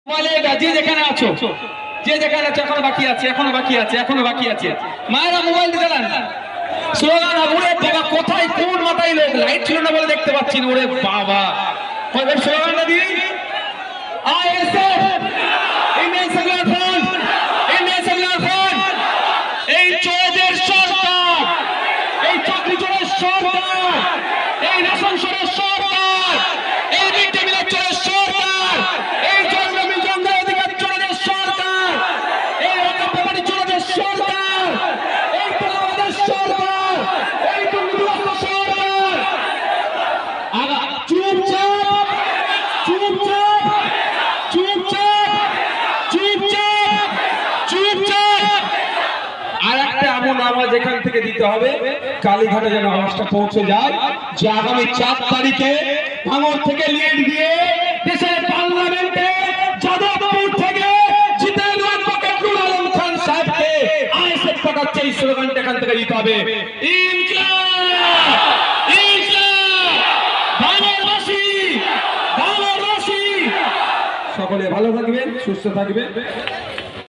যে যেখানে আছো, যে যেখানে আছো, এখনো বাকি আছে, এখনো বাকি আছে, এখনো বাকি আছে। মায়েরা মোবাইল দিয়ে চালান, স্লোগান ওরে বাবা, কোথায় কোন মাথায় লোক, লাইট ছিল না বলে দেখতে পাচ্ছি না, ওরে বাবা স্লোগানটা দিই, ISF Indian secular front, Indian secular front, এই চোরের সরকার, এই চাকরি চোরের সরকার, এই রেশন চোরের সরকার, এই মিড ডে মিলের চোরের সরকার, এই জন্মভূমি জঙ্গল অধিকার চোরের সরকার, এই রকমবাড়ি চোরের সরকার, এই তোলাবাদের সরকার, এই দুর্নীতিগ্রস্ত সরকার। আগা চুপচাপ চুপচাপ চুপচাপ চুপচাপ চুপচাপ। আর একটা এমন আওয়াজ এখান থেকে দিতে হবে, কালীঘাটে যেন আওয়াজটা পৌঁছে যায়, যে আগামী 4 তারিখে ভাঙড় থেকে লিড দিয়ে দেশের পার্লামেন্টে যাদবপুর থেকে জিতেন্দ্র নুর আলম খান সাহেবকে আইএসএফ পাঠাচ্ছে, এই স্লোগানটা এখান থেকে দিতে হবে, ইনকিলাব ইনকিলাব। ভাঙড়বাসী ভাঙড়বাসী সকলে ভালো থাকবেন, সুস্থ থাকবেন।